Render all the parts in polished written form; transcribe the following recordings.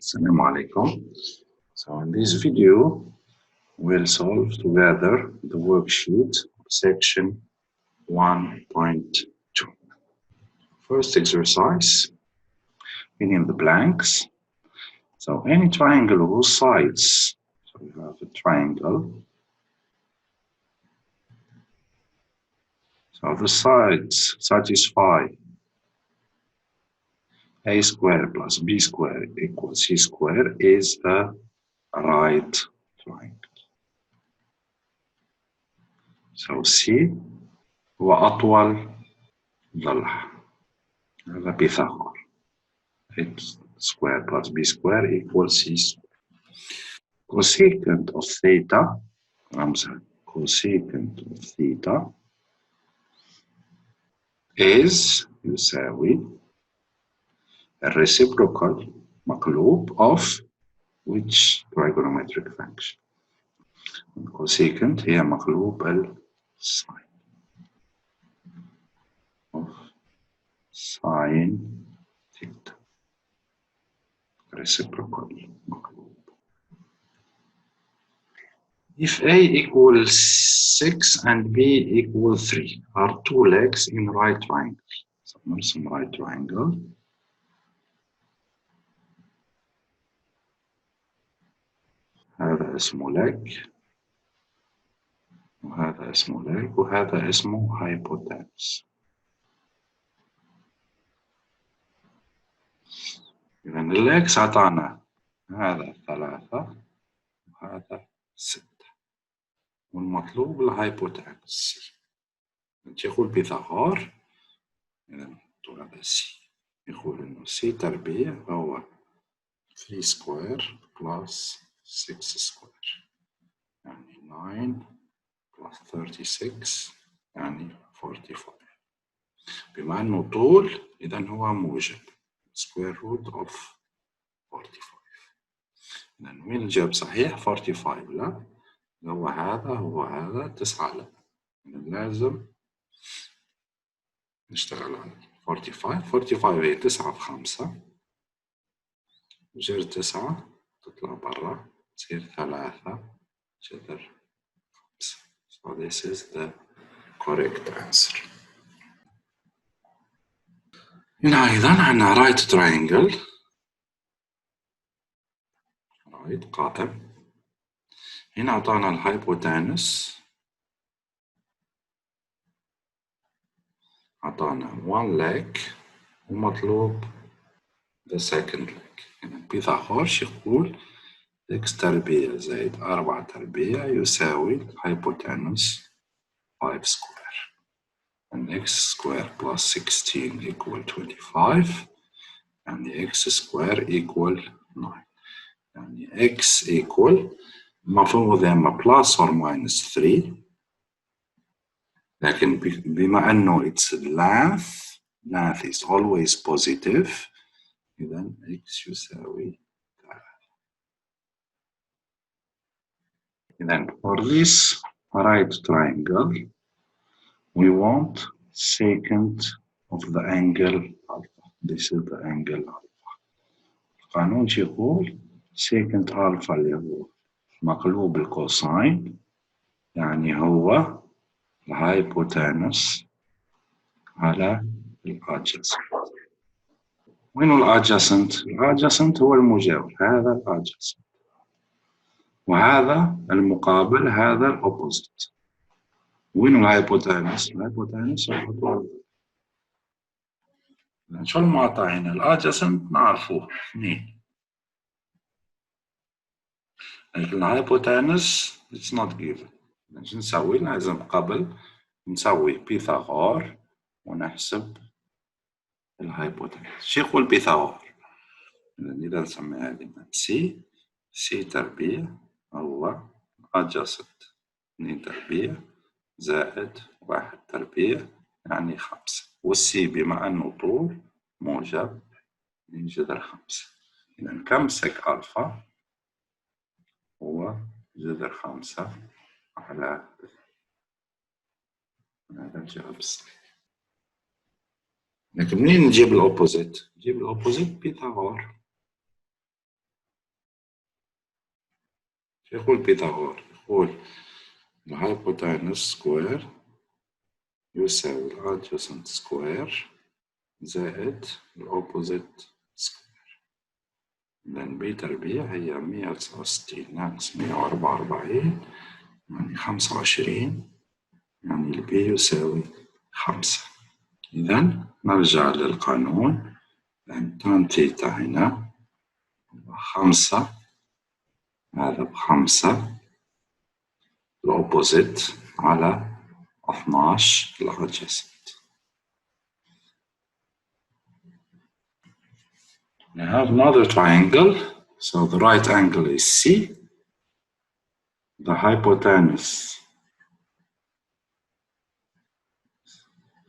Assalamu alaikum. So in this video, we'll solve together the worksheet of section 1.2. First exercise, fill in the blanks. So any triangle whose sides, so we have a triangle. So the sides satisfy a square plus b square equals c square is a right triangle. So C هو أطول ضلع. هذا بيثاغور. X square plus b square equals c square. Cosecant of theta, cosecant of theta is يساوي reciprocal مقلوب of which trigonometric function. Cosecant هي مقلوب الساين of sine theta. Reciprocal مقلوب. If A equals 6 and B equals 3 are two legs in right triangle. So نرسم right triangle. هذا اسمه leg وهذا اسمه leg وهذا اسمه hypotenuse. إذا الليجز عطانا هذا 3 وهذا 6 والمطلوب الهايبوتنس. يقول بيثاغور إذا هذا سي يقول إنه سي تربيع هو 3 سكوير بلس 6 سكوير يعني 9 بلس 36 يعني 45. بما إنه طول إذا هو موجب square root of 45. إذا وين الجواب صحيح؟ 45 لا هو هذا 9 لا. لازم نشتغل على 45 هي 9 في 5 جذر 9 تطلع برا تصير 3 جذر 5. So this is the correct answer. هنا أيضا عندنا right triangle right قائم. هنا أعطانا الهايبوتنس أعطانا one leg ومطلوب the second leg. يعني بيثاغورس يقول x تربيع زائد 4 تربيع يساوي hypotenuse 5 square and x square plus 16 equal 25 and x square equal 9. يعني x equal المفروض إما plus or minus 3 لكن بما أنه it's length is always positive إذا x يساوي 3. إذا for this right triangle we want secant of the angle alpha. This is the angle alpha. القانون يقول secant alpha اللي هو مقلوب الكوساين يعني هو الهايبوتنس على الادجسنت. وين الادجسنت؟ الادجسنت هو المجاور هذا الادجسنت وهذا المقابل هذا الاوبوزيت. وين الهايبوتنس؟ الهايبوتنس هو شو المعطى هنا؟ الادجسنت نعرفوه 2 لكن الهايبوتنس it's not given. شو نسوي؟ لازم قبل نسوي بيثاغور ونحسب الهايبوتنس. شو يقول بيثاغور؟ إذا نسميها هذه سي تربيع هو adjacent 2 تربيع زائد 1 تربيع يعني 5 والسي بما أنه طول موجب من جذر 5. إذا كم سك ألفا؟ هو جذر 5 على 2. هذا الجواب الصحيح. لكن منين نجيب الأوبوزيت؟ نجيب الأوبوزيت بيثاغور. يقول بيثاغور؟ يقول الهايبوتنس سكوير يساوي الادجسنت سكوير زائد الأوبوزيت سكوير. إذا بي تربيع هي 169 ناقص 144 يعني 25، يعني البي يساوي 5. إذا نرجع للقانون، لأن تان ثيتا هنا 5، هذا ب5 الأوبوزيت على 12 الأدجسنت. We have another triangle, so the right angle is C. The hypotenuse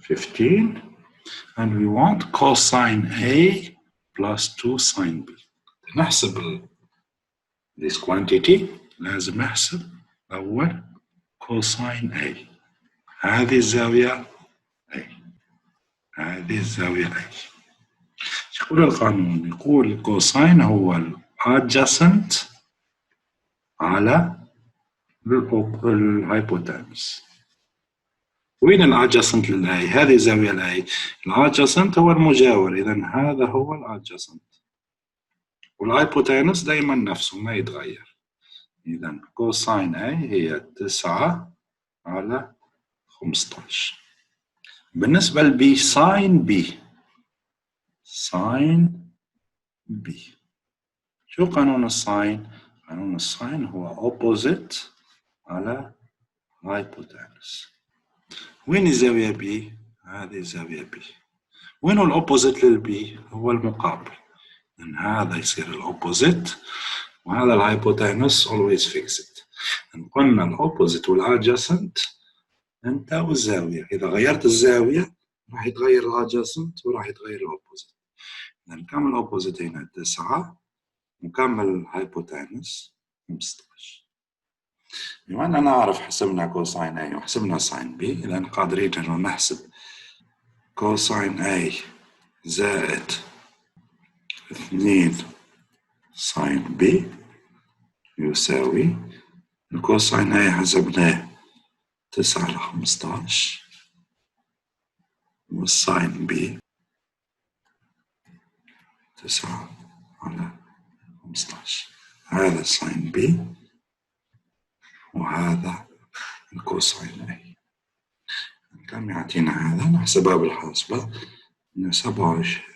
15, and we want cosine A plus 2 sine B. نحسب this quantity لازم نحسب أول cosine A. هذه الزاوية A، هذه الزاوية A. يقول القانون؟ يقول الكوساين هو الادجسنت على الهايبوتنس. وين الادجسنت للاي؟ هذه زاوية الاي. الادجسنت هو المجاور، اذا هذا هو الادجسنت، والهايبوتنس دائما نفسه ما يتغير. اذا كوساين اي هي 9 على 15. بالنسبة لبي ساين بي، ساين بي، شو قانون الساين؟ قانون الساين هو opposite على hypotenuse. وين الزاوية بي؟ هذه الزاوية بي. وين هو الأوبوزيت للبي؟ هو المقابل. إن هذا يصير الأوبوزيت، وهذا الهايبوتنس always fixed. إن قلنا الأوبوزيت والأدجسنت أنت والزاوية، إذا غيرت الزاوية راح يتغير الأدجسنت وراح يتغير الأوبوزيت. إذا كم الأوبوزيت هنا 9 وكمل الهايبوتنس 15. بما أننا نعرف حسبنا كوساين A وحسبنا ساين B، إذا قادرين أنه نحسب كوساين A زائد 2 ساين B يساوي الكوساين A حسبناه 9 على 15، والساين B 9 على 15. هذا ساين B وهذا الكوساين A. كم يعطينا هذا؟ نحسبها بالحاسبة. 27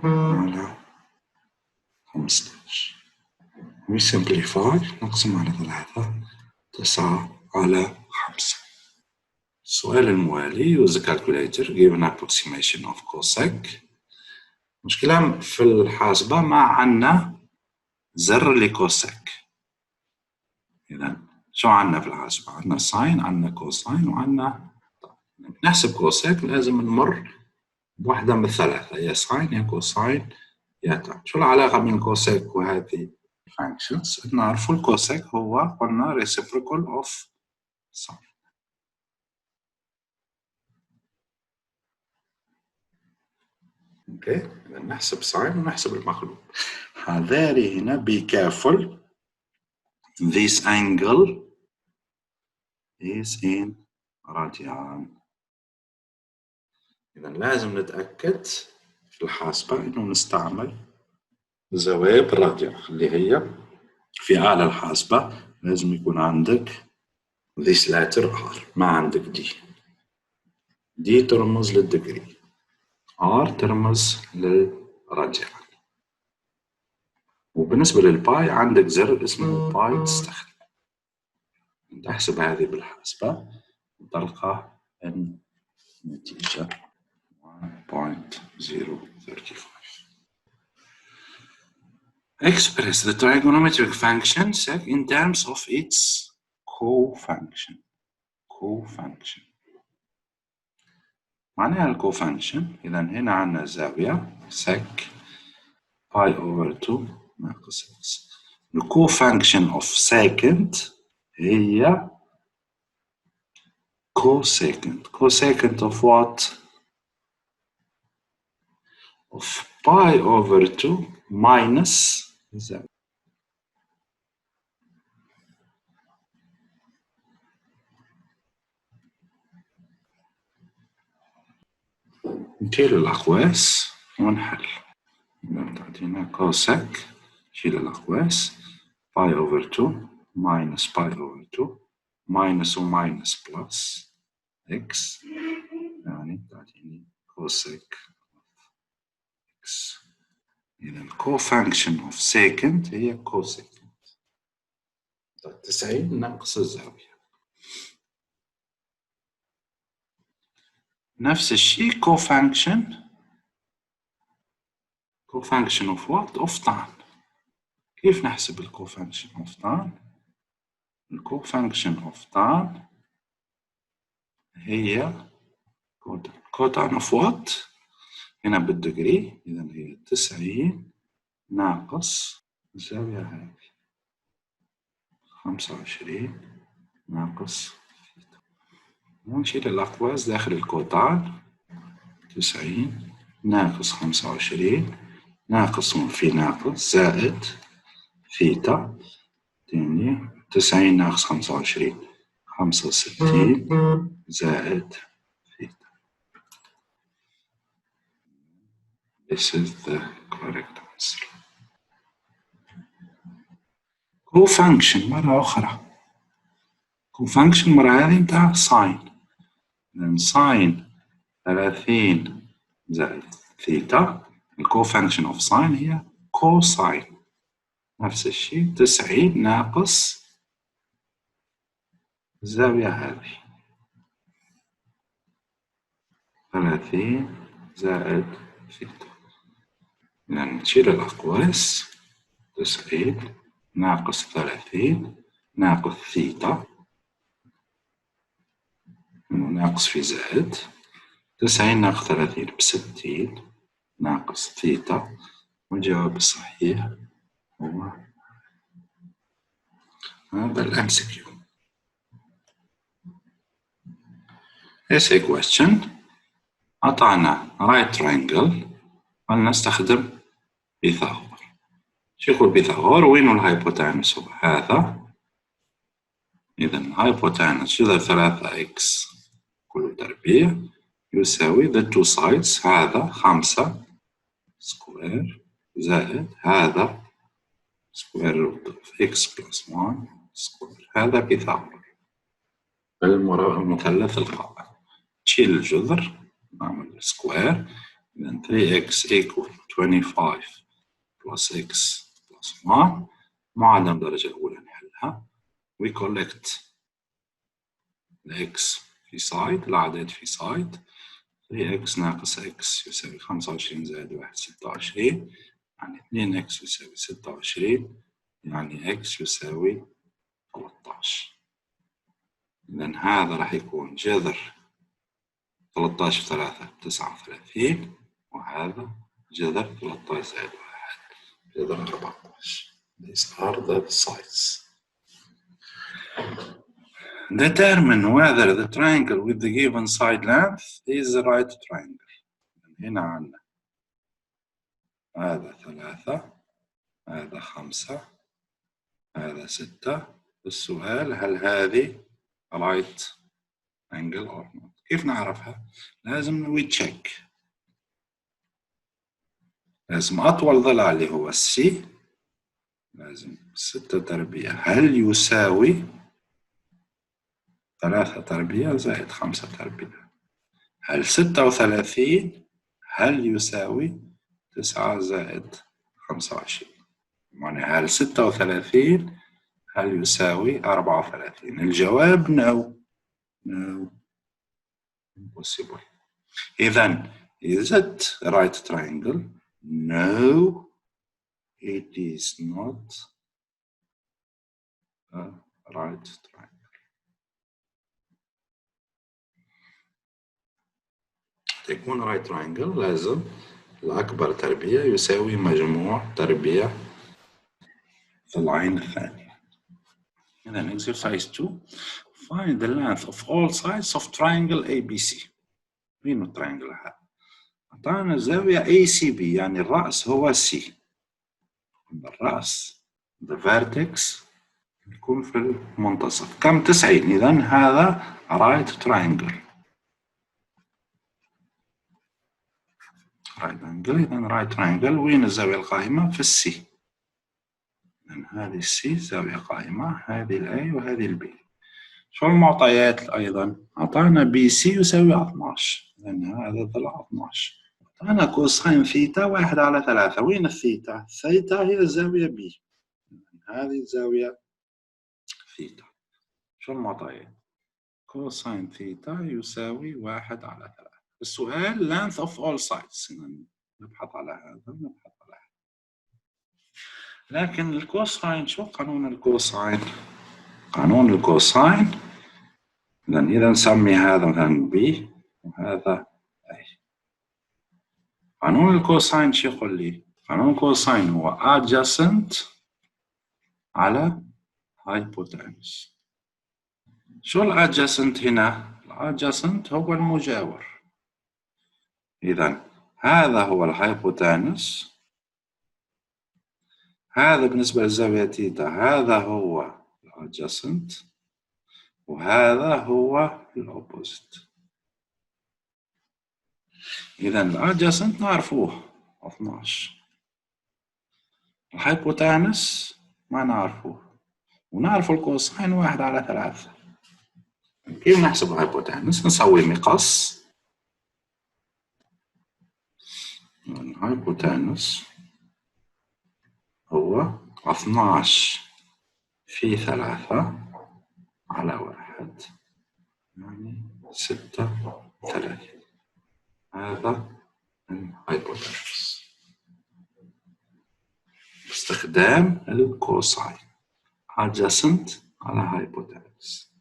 على 15. we simplify، نقسم على 3، 9 على 5. السؤال الموالي use a calculator give an approximation of cosec. مشكلة في الحاسبة ما عندنا زر لكوسec. إذا شو عندنا في الحاسبة؟ عندنا ساين، عندنا كوساين، وعندنا نحسب كوسec لازم نمر بواحدة من الثلاثة، يا ساين يا كوساين يا تان. شو العلاقة بين الكوسec وهذه functions؟ نعرفوا الكوسec هو قلنا reciprocal of sine. اوكي، إذا نحسب ساين ونحسب المقلوب. هذاري هنا be careful this angle is in radian. إذا لازم نتأكد في الحاسبة إنه نستعمل زوايا بالراديان، اللي هي في آلة الحاسبة لازم يكون عندك this letter R، ما عندك D. D ترمز للدقري، R ترمز للراديان. وبالنسبة للباي عندك زر اسمه باي تستخدم. تحسب هذه بالحاسبة تلقى النتيجة 1.035. Express the trigonometric function sec in terms of its cofunction. Cofunction معناها الكوفانكشن. إذا هنا عندنا زاوية sec pi over 2 ناقص x. الكوفانكشن of secant هي cosecant. Cosecant of what? Of pi over 2 minus زاوية. نشيل الأقواس ونحل. إذا تعطينا كوسك، نشيل الأقواس، باي أوفر 2 ماينس باي أوفر 2 ماينس وماينس بلس إكس، يعني تعطيني كوسك إكس. إذا cofunction of secant هي cosecant. 90 ناقص الزاوية. نفس الشيء cofunction of what? of tan. كيف نحسب cofunction of tan؟ cofunction of tan هي cotan of what؟ هنا بالدجري، إذا هي 90 ناقص الزاوية هذه 25 ناقص، ونشيل الأقواس داخل الكوتان. 90 ناقص 25 ناقص في ناقص زائد ثيتا، يعني 90 ناقص 25 65 زائد ثيتا. This is the correct answer. Cofunction مرة أخرى، cofunction مرة هذه نتاع sine، لأن sine 30 زائد ثيتا، الكوفانكشن اوف ساين هي كوساين. نفس الشيء 90 ناقص الزاوية هذه 30 زائد ثيتا. يعني نشيل الأقواس، 90 ناقص 30 ناقص ثيتا، ناقص في زائد، 90 ناقص 30 ب60 ناقص ثيتا، والجواب الصحيح هو هذا الأمسكيو. Essay question. أعطانا right triangle، قلنا نستخدم بيثاغور. شو يقول بيثاغور؟ وين الهايبوتنس؟ هو هذا. إذا الهايبوتنس جذر 3x كل تربيع يساوي the two sides، هذا 5 سكوير زائد هذا سكوير روت of x plus 1 سكوير. هذا بيثاغور المثلث القائم. تشيل الجذر، نعمل سكوير، إذا 3x equal 25 plus x plus 1. معادلة الدرجة الأولى نحلها. we collect the x في side، الأعداد في side. 3x ناقص x يساوي 25 زائد 1 26، يعني 2x يساوي 26، يعني x يساوي 13. إذا هذا راح يكون جذر 13 في 3 39، وهذا جذر 13 زائد 1 جذر 14. These are the sides. Determine whether the triangle with the given side length is the right triangle. هنا عندنا هذا 3، هذا 5، هذا 6. السؤال هل هذه right angle or not؟ كيف نعرفها؟ لازم we check. لازم أطول ضلع اللي هو السي، لازم 6 تربيع هل يساوي 3 تربيع زائد 5 تربيع. هل 36 هل يساوي 9 زائد 25؟ يعني هل 36 هل يساوي 34؟ الجواب no. No. Impossible. إذن is it a right triangle? No, it is not a right triangle. تكون right triangle لازم الأكبر تربيع يساوي مجموع تربيع في العين الثانية. إذن exercise 2. Find the length of all sides of triangle ABC. وين التريانجل هذا؟ أعطانا الزاوية ACB، يعني الرأس هو C. الرأس the vertex يكون في المنتصف. كم؟ 90. إذن هذا right triangle. رايت أنجل. إذا رايت ترينجل وين الزاوية القائمة؟ في السي. إذن هذه السي زاوية قائمة، هذه الأي وهذه البي. شو المعطيات أيضا؟ أعطانا بي سي يساوي 12، لأن هذا ضلع 12. أعطانا كوساين ثيتا 1/3. وين الثيتا؟ الثيتا هي الزاوية بي، هذه الزاوية ثيتا. شو المعطيات؟ كوساين ثيتا يساوي 1/3. السؤال length of all sides، نبحث على هذا ونبحث على هذا. لكن الكوساين، شو قانون الكوساين؟ قانون الكوساين، إذا نسمي هذا مثلا بي وهذا أي. قانون الكوساين شو يقول لي؟ قانون الكوساين هو adjacent على hypotenuse. شو الادجاسنت هنا؟ الادجاسنت هو المجاور. إذا هذا هو الهايبوتانوس، هذا بالنسبة للزاوية تيتا هذا هو الادجاسنت، وهذا هو الأوبوزيت. إذا الادجاسنت نعرفوه 12، الهايبوتانوس ما نعرفوه، ونعرف الكوساين 1/3. كيف نحسب الهايبوتانوس؟ نسوي مقص. الهايبوتانوس هو 12 في 3/1، يعني 36. هذا الهايبوتانوس باستخدام الكوساين adjacent على هايبوتانوس.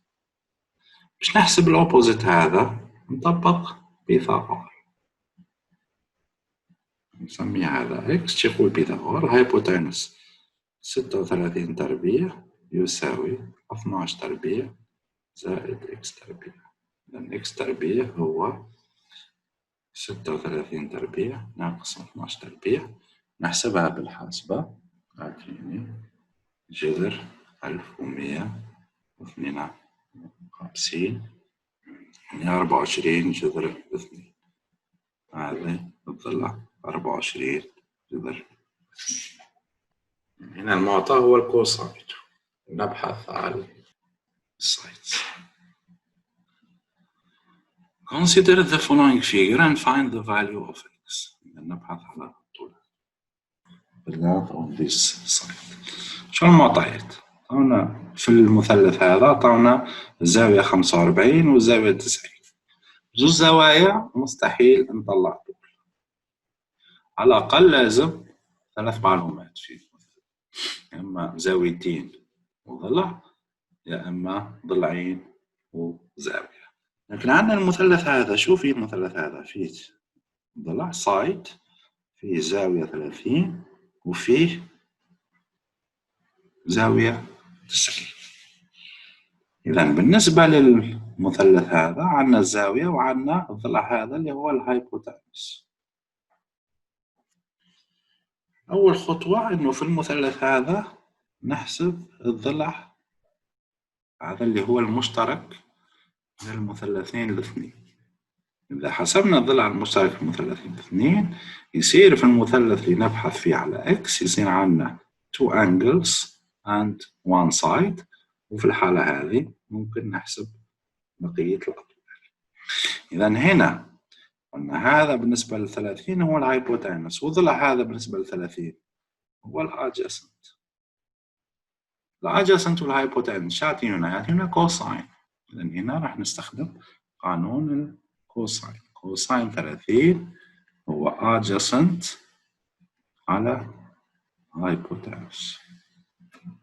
باش نحسب الأوبوزيت هذا نطبق بيثاغور. نسمي هذا إكس. يقول بيثاغور هايبوتانوس 36 تربيع يساوي 12 تربيع زائد إكس تربيع. إذن إكس تربيع هو 36 تربيع ناقص 12 تربيع. نحسبها بالحاسبة، تعطيني جذر 1152، يعني 24 جذر 2. هذا تطلع 24 جذر 2. هنا المعطى هو الكوساين. نبحث على السايتس. Consider the following figure and find the value of x. نبحث على الطول. The length of this side. شو المعطيات؟ طبعا في المثلث هذا طبعا الزاوية 45 والزاوية 90. زوج زوايا مستحيل نطلع طول. على الأقل لازم 3 معلومات فيه، يا إما زاويتين وضلع، يا إما ضلعين وزاوية. لكن عندنا المثلث هذا، شو فيه المثلث هذا؟ فيه ضلع سايد، فيه زاوية 30، وفيه زاوية 90. إذا بالنسبة للمثلث هذا عندنا الزاوية وعندنا الضلع هذا اللي هو الهايبوتانوس. أول خطوة إنه في المثلث هذا نحسب الضلع هذا اللي هو المشترك بين المثلثين الاثنين. إذا حسبنا الضلع المشترك في المثلثين الاثنين يصير في المثلث اللي نبحث فيه على إكس يصير عندنا 2 angles and 1 side، وفي الحالة هذه ممكن نحسب بقية الأطوال. إذا هنا قلنا هذا بالنسبة ل30 هو الهايبوتانوس، والضلع هذا بالنسبة ل30 هو الادجاسنت. الادجاسنت والهايبوتانوس يعطينا كوساين. إذا هنا راح نستخدم قانون الكوساين. كوساين 30 هو adjacent على هايبوتانوس.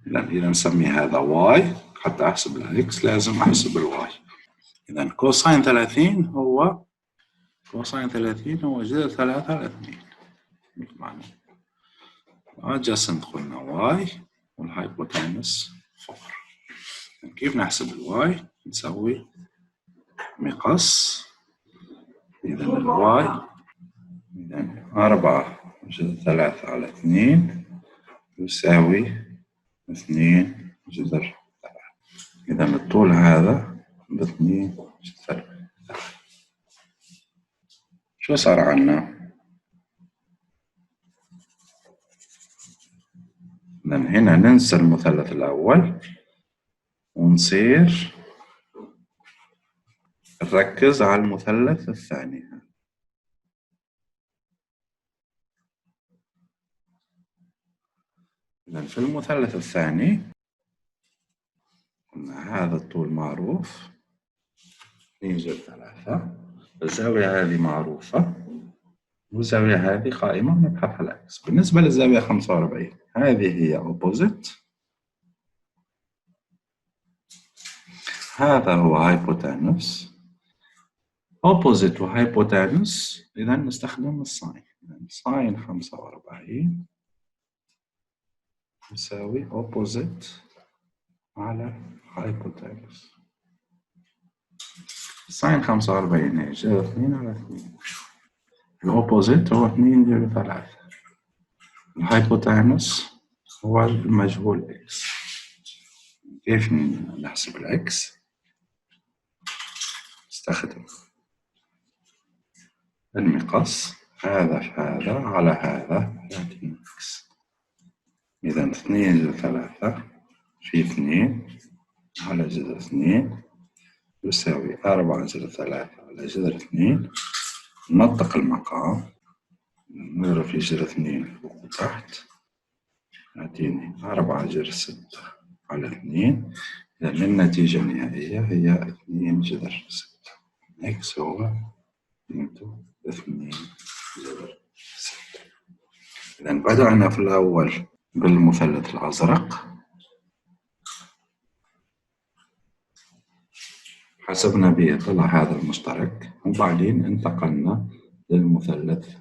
إذا نسمي هذا واي. حتى أحسب الإكس لازم أحسب الواي. إذا كوساين 30 هو جذر 3/2. adjacent قلنا واي والهايبوتانوس 4. كيف نحسب الواي؟ نسوي مقص. إذا الواي 4 جذر 3/2 يساوي 2 جذر 3. إذا الطول هذا ب2 جذر 3. شو صار عنا؟ إذن هنا ننسى المثلث الأول ونصير نركز على المثلث الثاني. إذن في المثلث الثاني قلنا هذا الطول معروف 2/3، الزاوية هذه معروفة والزاوية هذه قائمة ونبحث عن العكس. بالنسبة للزاوية 45 هذه هي opposite، هذا هو hypotenuse. opposite و hypotenuse إذا نستخدم الساين. ساين 45 يساوي opposite على hypotenuse. ساين 45 هي جذر 2 على 2. الأوبوزيت هو 2/3. الهايبوتنس هو المجهول إكس. كيف نحسب الإكس؟ نستخدم المقص، هذا في هذا على هذا يعطينا إكس. إذا 2/3 في 2 على جذر 2 يساوي 4/3 على جذر 2. ننطق المقام نضرب في جذر 2 فوق وتحت يعطيني 4/6 على 2. لأن النتيجة النهائية هي 2/6. إكس هو 2/6. إذا بدأنا في الأول بالمثلث الأزرق، حسبنا به طلع هذا المشترك، وبعدين انتقلنا للمثلث